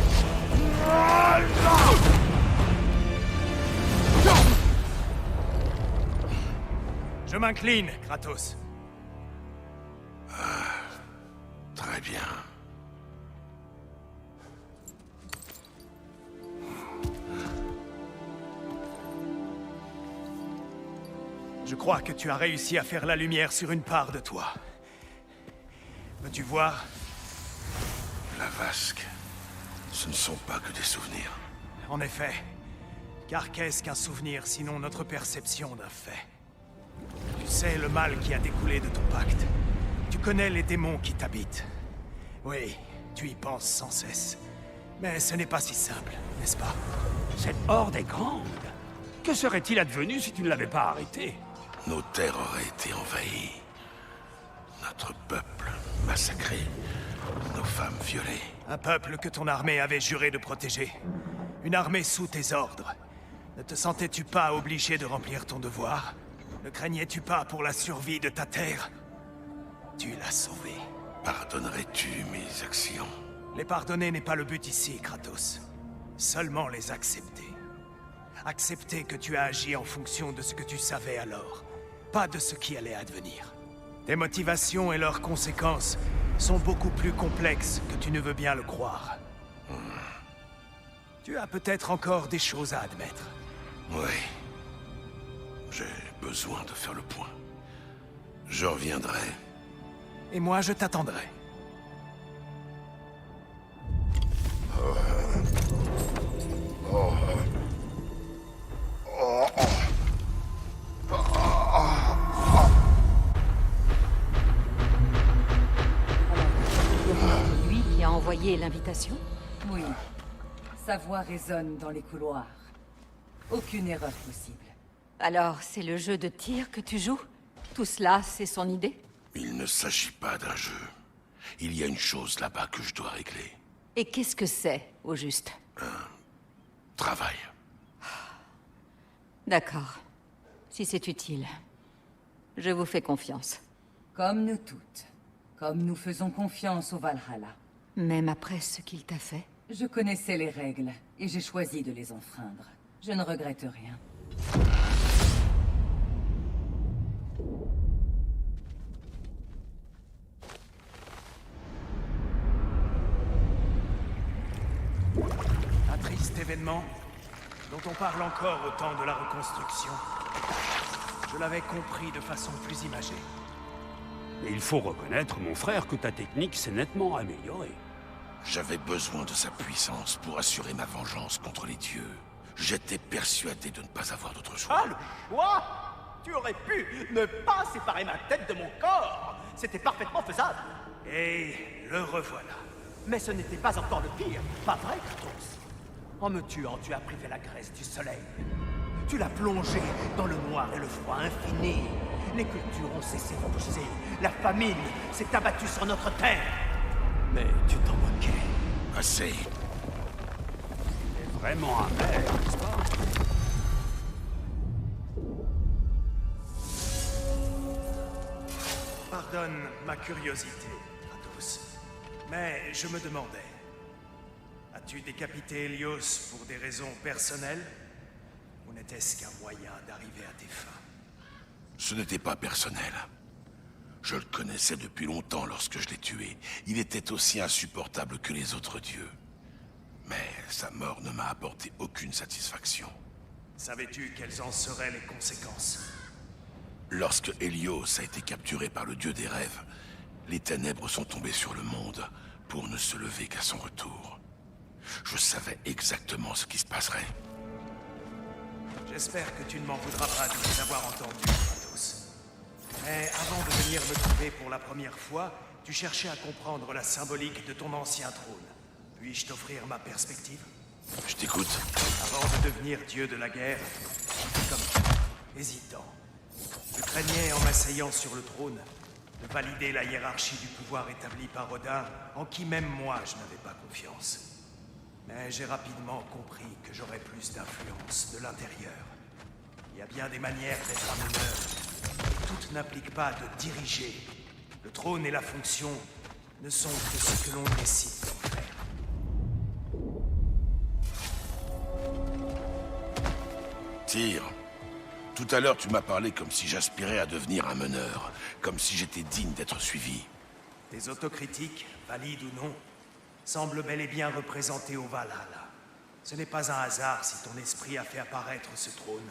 Je m'incline, Kratos. Très bien. Je crois que tu as réussi à faire la lumière sur une part de toi. Veux-tu voir? La vasque, ce ne sont pas que des souvenirs. En effet. Car qu'est-ce qu'un souvenir sinon notre perception d'un fait? Tu sais le mal qui a découlé de ton pacte. Tu connais les démons qui t'habitent. Oui, tu y penses sans cesse. Mais ce n'est pas si simple, n'est-ce pas? Cette horde est grande. Que serait-il advenu si tu ne l'avais pas arrêté? Nos terres auraient été envahies. Notre peuple massacré. Nos femmes violées. Un peuple que ton armée avait juré de protéger. Une armée sous tes ordres. Ne te sentais-tu pas obligé de remplir ton devoir? Ne craignais-tu pas pour la survie de ta terre? Tu l'as sauvée. Pardonnerais-tu mes actions? Les pardonner n'est pas le but ici, Kratos. Seulement les accepter. Accepter que tu as agi en fonction de ce que tu savais alors, pas de ce qui allait advenir. Tes motivations et leurs conséquences sont beaucoup plus complexes que tu ne veux bien le croire. Tu as peut-être encore des choses à admettre. Oui. J'ai besoin de faire le point. Je reviendrai. Et moi, je t'attendrai. Lui qui a envoyé l'invitation? Oui. Sa voix résonne dans les couloirs. Aucune erreur possible. Alors, c'est le jeu de tir que tu joues? Tout cela, c'est son idée? Il ne s'agit pas d'un jeu. Il y a une chose là-bas que je dois régler. Et qu'est-ce que c'est, au juste? Travail. D'accord. Si c'est utile. Je vous fais confiance. Comme nous toutes. Comme nous faisons confiance au Valhalla. Même après ce qu'il t'a fait? Je connaissais les règles, et j'ai choisi de les enfreindre. Je ne regrette rien. Un triste événement dont on parle encore au temps de la reconstruction. Je l'avais compris de façon plus imagée. Mais il faut reconnaître, mon frère, que ta technique s'est nettement améliorée. J'avais besoin de sa puissance pour assurer ma vengeance contre les dieux. J'étais persuadé de ne pas avoir d'autre choix. Ah, le choix! Tu aurais pu ne pas séparer ma tête de mon corps. C'était parfaitement faisable. Et le revoilà. Mais ce n'était pas encore le pire, pas vrai, Kratos? En me tuant, tu as privé la Grèce du soleil. Tu l'as plongé dans le noir et le froid infini. Les cultures ont cessé de pousser. La famine s'est abattue sur notre terre. Mais tu t'en moquais. Assez. C'est vraiment amer, n'est-ce pas? Pardonne ma curiosité, Kratos. Mais je me demandais... As-tu décapité Hélios pour des raisons personnelles? Ou n'était-ce qu'un moyen d'arriver à tes fins? Ce n'était pas personnel. Je le connaissais depuis longtemps lorsque je l'ai tué. Il était aussi insupportable que les autres dieux. Mais sa mort ne m'a apporté aucune satisfaction. Savais-tu quelles en seraient les conséquences? Lorsque Hélios a été capturé par le dieu des rêves, les ténèbres sont tombées sur le monde pour ne se lever qu'à son retour. Je savais exactement ce qui se passerait. J'espère que tu ne m'en voudras pas de les avoir entendus, Kratos. Mais avant de venir me trouver pour la première fois, tu cherchais à comprendre la symbolique de ton ancien trône. Puis-je t'offrir ma perspective? Je t'écoute. Avant de devenir dieu de la guerre, j'étais comme toi, hésitant. Je craignais, en m'asseyant sur le trône, de valider la hiérarchie du pouvoir établi par Odin, en qui même moi je n'avais pas confiance. Mais j'ai rapidement compris que j'aurais plus d'influence de l'intérieur. Il y a bien des manières d'être un meneur, et toutes n'impliquent pas de diriger. Le trône et la fonction ne sont que ce que l'on décide d'en faire. Tyr, tout à l'heure tu m'as parlé comme si j'aspirais à devenir un meneur, comme si j'étais digne d'être suivi. Tes autocritiques, valides ou non, semblent bel et bien représentées au Valhalla. Ce n'est pas un hasard si ton esprit a fait apparaître ce trône.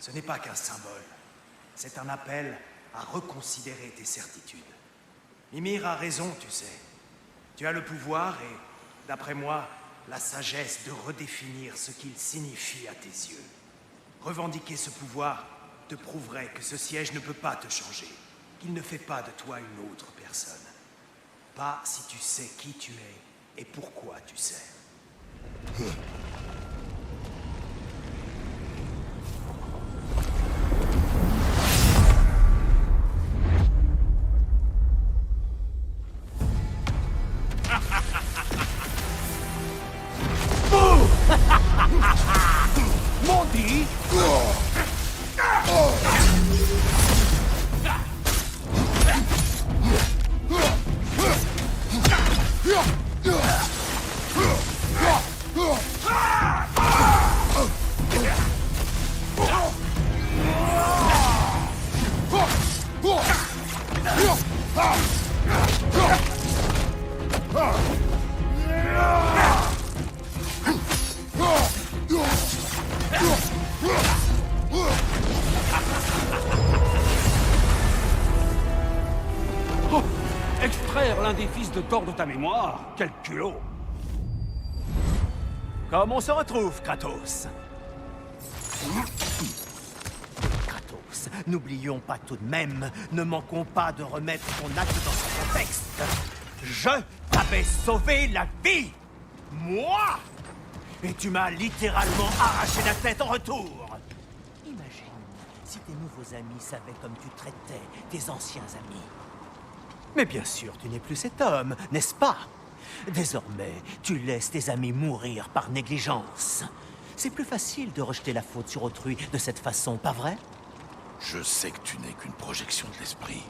Ce n'est pas qu'un symbole. C'est un appel à reconsidérer tes certitudes. Mimir a raison, tu sais. Tu as le pouvoir et, d'après moi, la sagesse de redéfinir ce qu'il signifie à tes yeux. Revendiquer ce pouvoir te prouverait que ce siège ne peut pas te changer, qu'il ne fait pas de toi une autre personne. Pas si tu sais qui tu es et pourquoi tu sers. Maudit! Oh, extraire l'un des fils de Thor de ta mémoire? Quel culot! Comme on se retrouve, Kratos? Kratos, n'oublions pas tout de même, ne manquons pas de remettre ton acte dans son contexte. Je t'avais sauvé la vie! Moi! Et tu m'as littéralement arraché la tête en retour! Imagine si tes nouveaux amis savaient comme tu traitais tes anciens amis. Mais bien sûr, tu n'es plus cet homme, n'est-ce pas? Désormais, tu laisses tes amis mourir par négligence. C'est plus facile de rejeter la faute sur autrui de cette façon, pas vrai? Je sais que tu n'es qu'une projection de l'esprit,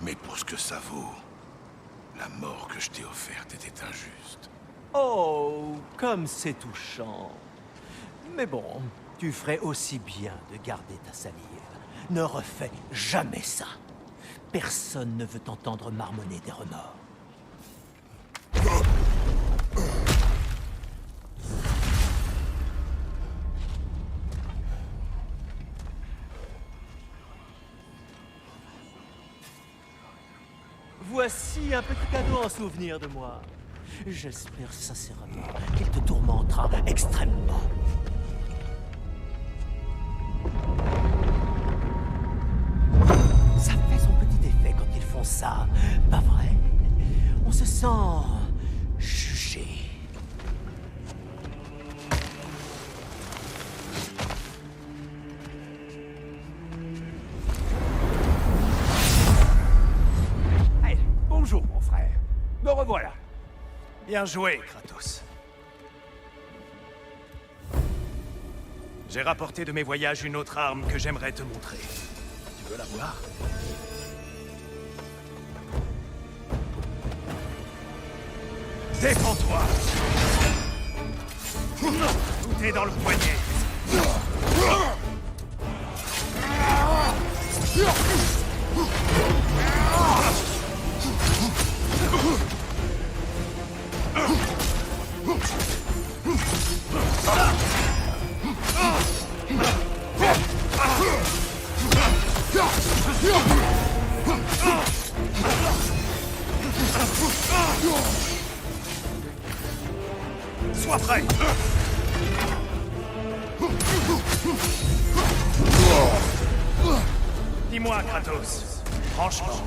mais pour ce que ça vaut, La mort que je t'ai offerte était injuste. Oh, comme c'est touchant. Mais bon, tu ferais aussi bien de garder ta salive. Ne refais jamais ça. Personne ne veut t'entendre marmonner des remords. Voici un petit cadeau en souvenir de moi. J'espère sincèrement qu'il te tourmentera extrêmement. Ça fait son petit effet quand ils font ça, pas vrai? On se sent jugé. Hey, bonjour, mon frère. Me revoilà. Bien joué, Kratos. J'ai rapporté de mes voyages une autre arme que j'aimerais te montrer. Tu veux la voir? Défends-toi! Tout est dans le poignet. Sois prêt! Dis-moi, Kratos, franchement,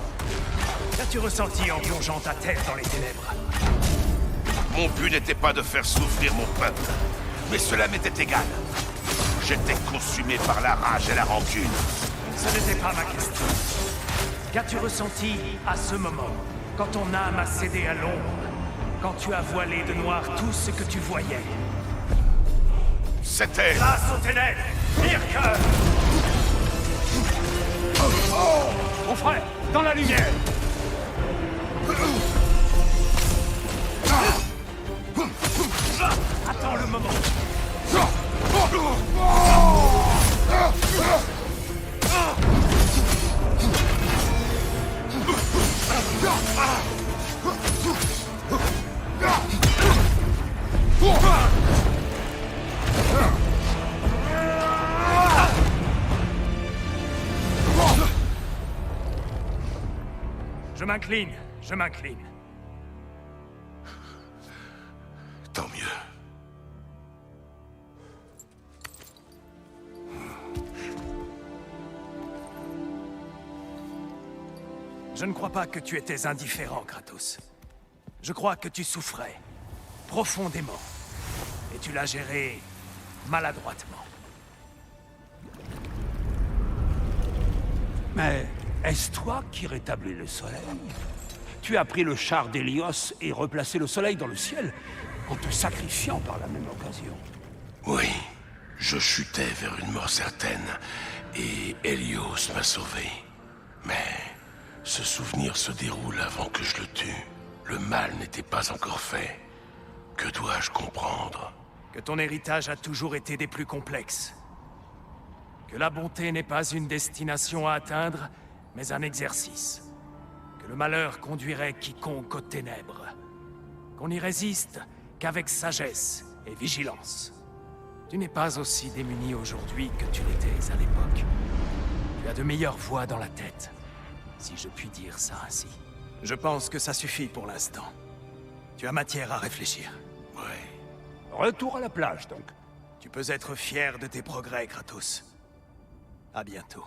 qu'as-tu ressenti en plongeant ta tête dans les ténèbres? Mon but n'était pas de faire souffrir mon peuple, mais cela m'était égal. J'étais consumé par la rage et la rancune. Ce n'était pas ma question. Qu'as-tu ressenti à ce moment, quand ton âme a cédé à l'ombre, quand tu as voilé de noir tout ce que tu voyais? C'était... Face aux ténèbres, pire que... Mon frère, dans la lumière! Attends le moment. Je m'incline, je m'incline. Tant mieux. Je ne crois pas que tu étais indifférent, Kratos. Je crois que tu souffrais, profondément. Et tu l'as géré maladroitement. Mais est-ce toi qui rétablis le soleil? Tu as pris le char d'Hélios et replacé le soleil dans le ciel, en te sacrifiant par la même occasion. Oui, je chutais vers une mort certaine, et Hélios m'a sauvé. Mais ce souvenir se déroule avant que je le tue. Le mal n'était pas encore fait. Que dois-je comprendre? Que ton héritage a toujours été des plus complexes. Que la bonté n'est pas une destination à atteindre, mais un exercice. Que le malheur conduirait quiconque aux ténèbres. Qu'on n'y résiste qu'avec sagesse et vigilance. Tu n'es pas aussi démuni aujourd'hui que tu l'étais à l'époque. Tu as de meilleures voix dans la tête, si je puis dire ça ainsi. Je pense que ça suffit pour l'instant. Tu as matière à réfléchir. Ouais. Retour à la plage, donc. Tu peux être fier de tes progrès, Kratos. À bientôt.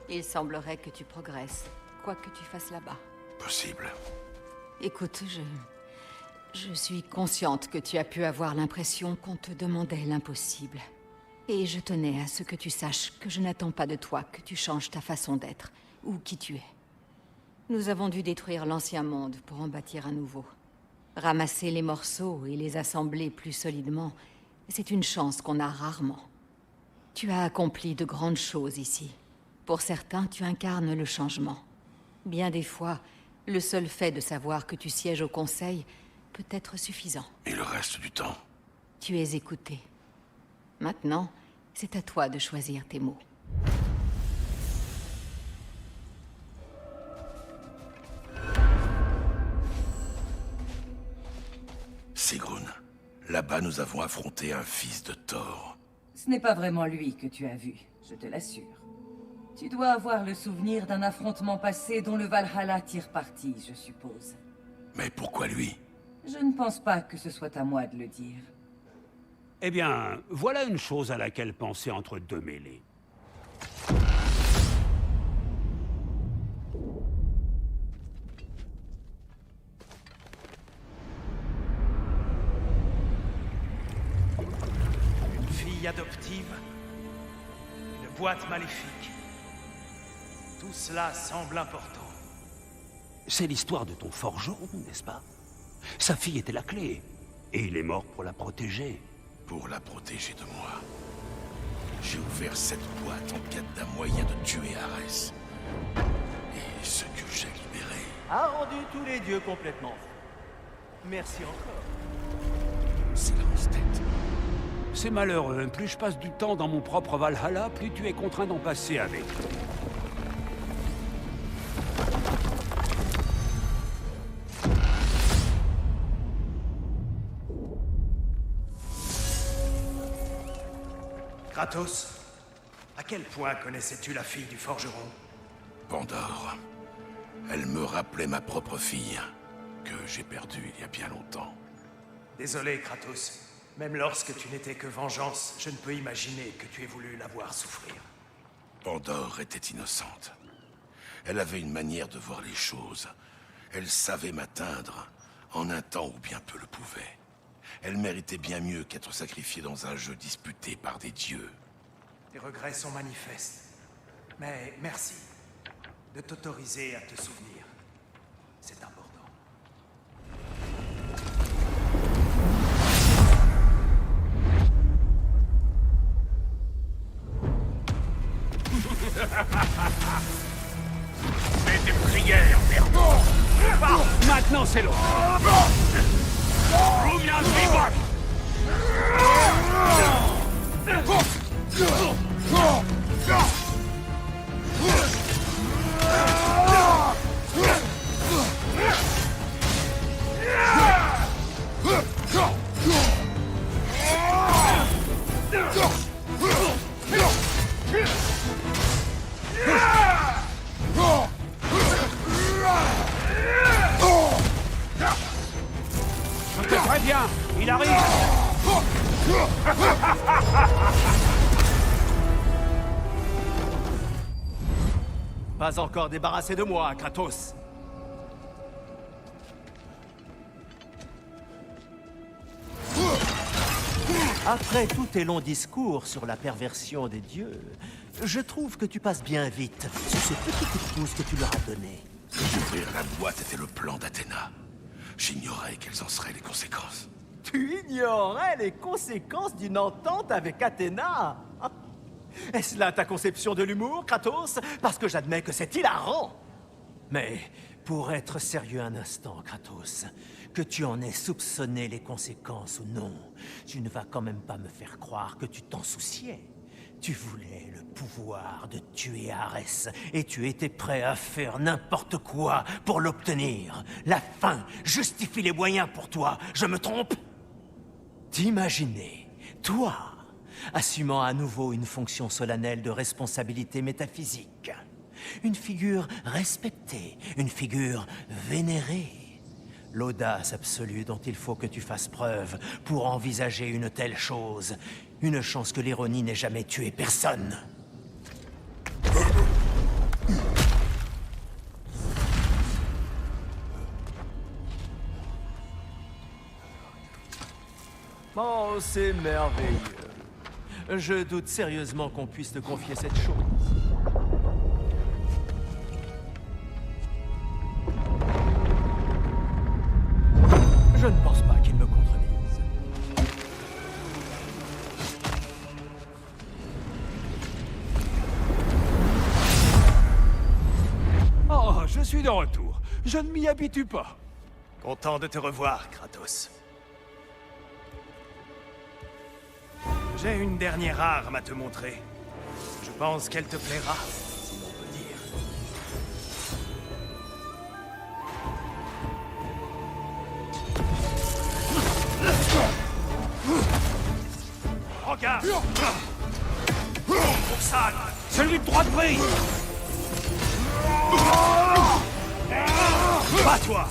Il semblerait que tu progresses, quoi que tu fasses là-bas. Possible. Écoute, je suis consciente que tu as pu avoir l'impression qu'on te demandait l'impossible. Et je tenais à ce que tu saches que je n'attends pas de toi que tu changes ta façon d'être, ou qui tu es. Nous avons dû détruire l'ancien monde pour en bâtir un nouveau. Ramasser les morceaux et les assembler plus solidement, c'est une chance qu'on a rarement. Tu as accompli de grandes choses ici. Pour certains, tu incarnes le changement. Bien des fois, le seul fait de savoir que tu sièges au Conseil peut être suffisant. Et le reste du temps? Tu es écouté. Maintenant, c'est à toi de choisir tes mots. Sigrun, là-bas nous avons affronté un fils de Thor. Ce n'est pas vraiment lui que tu as vu, je te l'assure. Tu dois avoir le souvenir d'un affrontement passé dont le Valhalla tire parti, je suppose. Mais pourquoi lui? Je ne pense pas que ce soit à moi de le dire. Eh bien, voilà une chose à laquelle penser entre deux mêlées. Une fille adoptive, une boîte maléfique. Tout cela semble important. C'est l'histoire de ton forgeron, n'est-ce pas? Sa fille était la clé, et il est mort pour la protéger. Pour la protéger de moi. J'ai ouvert cette boîte en quête d'un moyen de tuer Ares. Et ce que j'ai libéré... A rendu tous les dieux complètement fous. Merci encore. Silence, tête. C'est malheureux, plus je passe du temps dans mon propre Valhalla, plus tu es contraint d'en passer avec. Kratos, à quel point connaissais-tu la fille du forgeron? Pandore. Elle me rappelait ma propre fille, que j'ai perdue il y a bien longtemps. Désolé, Kratos. Même lorsque tu n'étais que vengeance, je ne peux imaginer que tu aies voulu la voir souffrir. Pandore était innocente. Elle avait une manière de voir les choses. Elle savait m'atteindre, en un temps où bien peu le pouvait. Elle méritait bien mieux qu'être sacrifiée dans un jeu disputé par des dieux. Tes regrets sont manifestes. Mais merci de t'autoriser à te souvenir. C'est important. Fais tes prières, merde. Maintenant c'est l'autre. Très bien, il arrive. Pas encore débarrassé de moi, Kratos. Après tous tes longs discours sur la perversion des dieux, je trouve que tu passes bien vite sur ce petit coup de pouce que tu leur as donné. Ouvrir la boîte était le plan d'Athéna. J'ignorais quelles en seraient les conséquences. Tu ignorais les conséquences d'une entente avec Athéna? Est-ce là ta conception de l'humour, Kratos? Parce que j'admets que c'est hilarant. Mais, pour être sérieux un instant, Kratos, que tu en aies soupçonné les conséquences ou non, tu ne vas quand même pas me faire croire que tu t'en souciais. Tu voulais le pouvoir de tuer Arès, et tu étais prêt à faire n'importe quoi pour l'obtenir. La fin justifie les moyens pour toi, je me trompe? T'imaginer, toi, assumant à nouveau une fonction solennelle de responsabilité métaphysique. Une figure respectée, une figure vénérée. L'audace absolue dont il faut que tu fasses preuve pour envisager une telle chose. Une chance que l'ironie n'ait jamais tué personne. Oh, c'est merveilleux. Je doute sérieusement qu'on puisse te confier cette chose. Je ne pense pas qu'il me contredise. Oh, je suis de retour. Je ne m'y habitue pas. Content de te revoir, Kratos. J'ai une dernière arme à te montrer. Je pense qu'elle te plaira, si l'on peut dire. Regarde! Pour ça, Celui de droite brille. pas toi!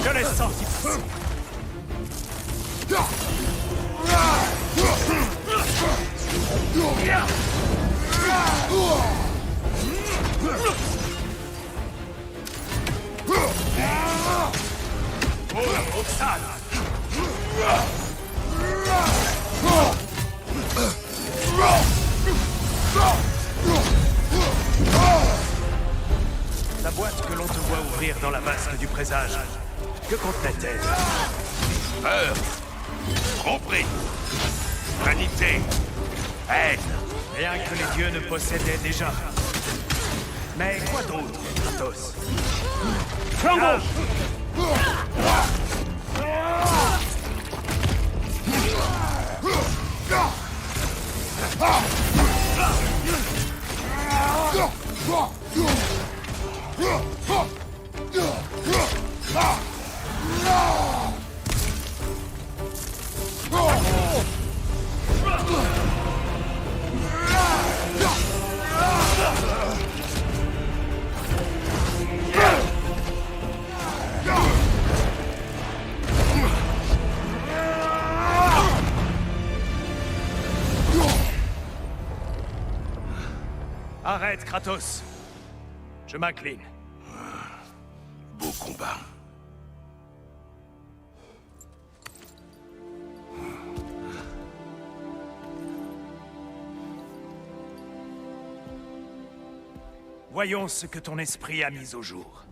Je l'ai senti passer. Oh, Roxane! La boîte que l'on te voit ouvrir dans la vasque du présage, que contenait-elle? Peur, tromperie, vanité, haine. Rien que les dieux ne possédaient déjà. Mais quoi d'autre, Kratos? Flanc gauche. Arrête, Kratos. Je m'incline. Beau combat. Voyons ce que ton esprit a mis au jour.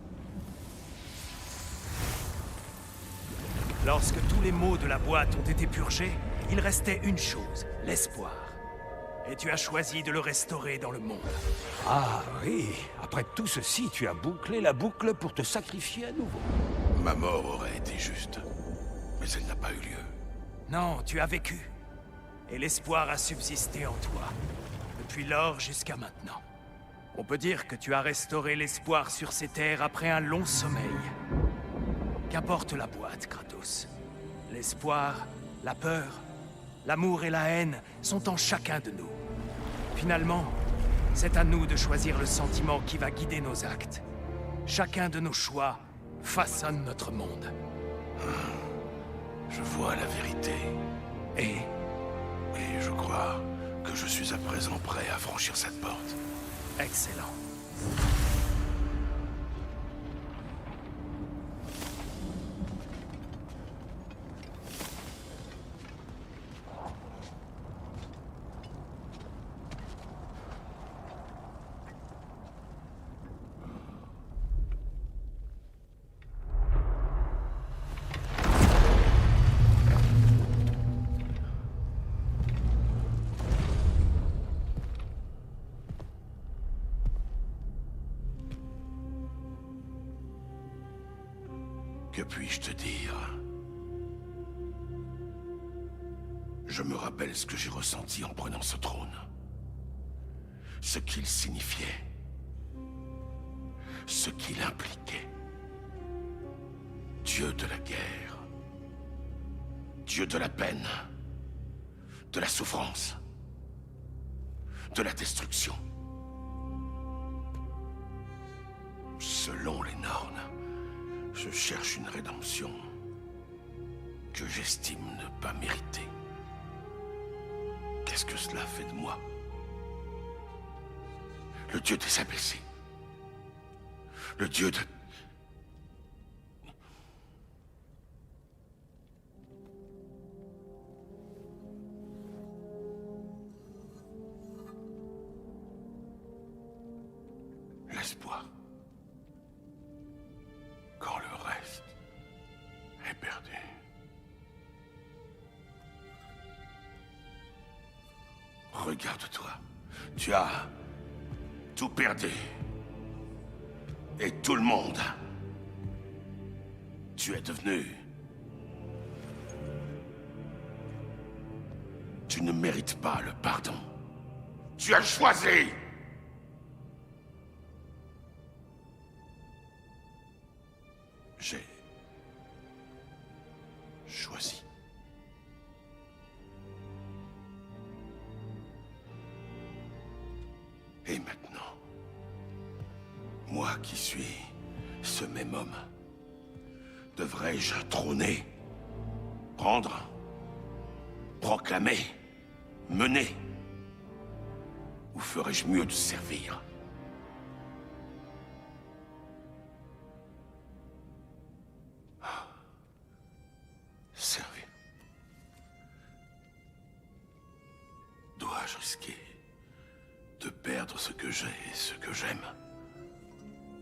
Lorsque tous les maux de la boîte ont été purgés, il restait une chose, l'espoir. Et tu as choisi de le restaurer dans le monde. Ah oui, après tout ceci, tu as bouclé la boucle pour te sacrifier à nouveau. Ma mort aurait été juste, mais elle n'a pas eu lieu. Non, tu as vécu. Et l'espoir a subsisté en toi. Depuis lors jusqu'à maintenant. On peut dire que tu as restauré l'espoir sur ces terres après un long sommeil. Qu'importe la boîte, Kratos. L'espoir, la peur, l'amour et la haine sont en chacun de nous. Finalement, c'est à nous de choisir le sentiment qui va guider nos actes. Chacun de nos choix façonne notre monde. Je vois la vérité. Et Et je crois que je suis à présent prêt à franchir cette porte. excellent. Que puis-je te dire? Je me rappelle ce que j'ai ressenti en prenant ce trône. Ce qu'il signifiait. Ce qu'il impliquait. Dieu de la guerre. Dieu de la peine. De la souffrance. De la destruction. Selon les normes, je cherche une rédemption que j'estime ne pas mériter. Qu'est-ce qu'est-ce que cela fait de moi? Le dieu des abaissés. Le dieu de... l'espoir. Quand le reste est perdu. Regarde-toi. Tu as tout perdu. Et tout le monde. Tu es devenu... Tu ne mérites pas le pardon. Tu as choisi! J'ai... choisi. Et maintenant, moi qui suis ce même homme, devrais-je trôner, prendre, proclamer, mener, ou ferais-je mieux de servir? Servir. Dois-je risquer de perdre ce que j'ai et ce que j'aime?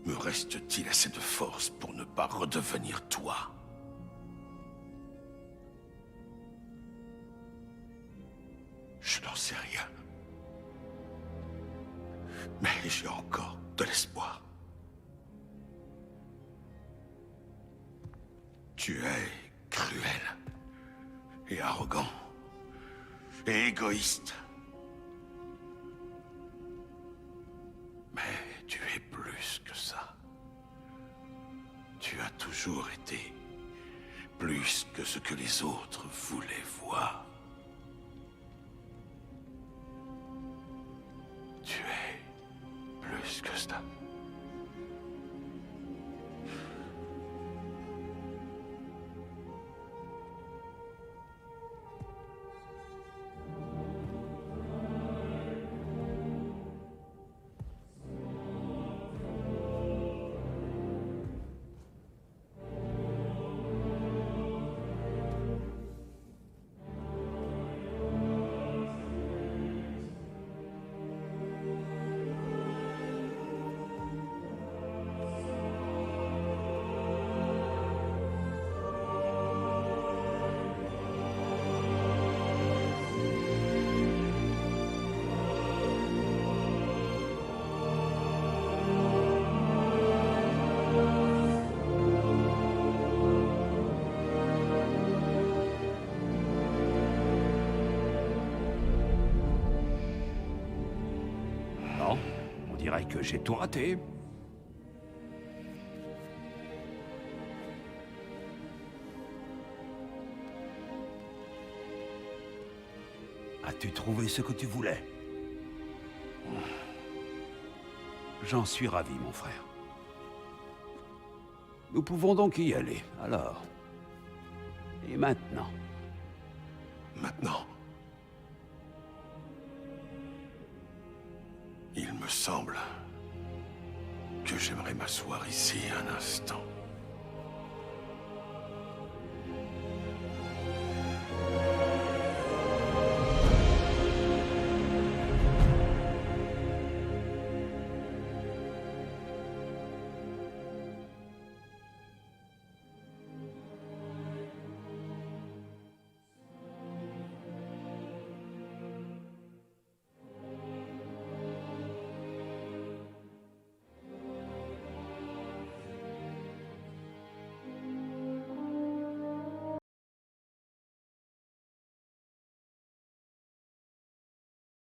Me reste-t-il assez de force pour ne pas redevenir toi? Je n'en sais rien. Mais j'ai encore de l'espoir. Tu es cruel et arrogant et égoïste. Mais tu es plus que ça. Tu as toujours été plus que ce que les autres voulaient voir. Tu es plus que ça. Non, on dirait que j'ai tout raté. As-tu trouvé ce que tu voulais? J'en suis ravi, mon frère. Nous pouvons donc y aller, alors. Et maintenant? Maintenant, il me semble que j'aimerais m'asseoir ici un instant.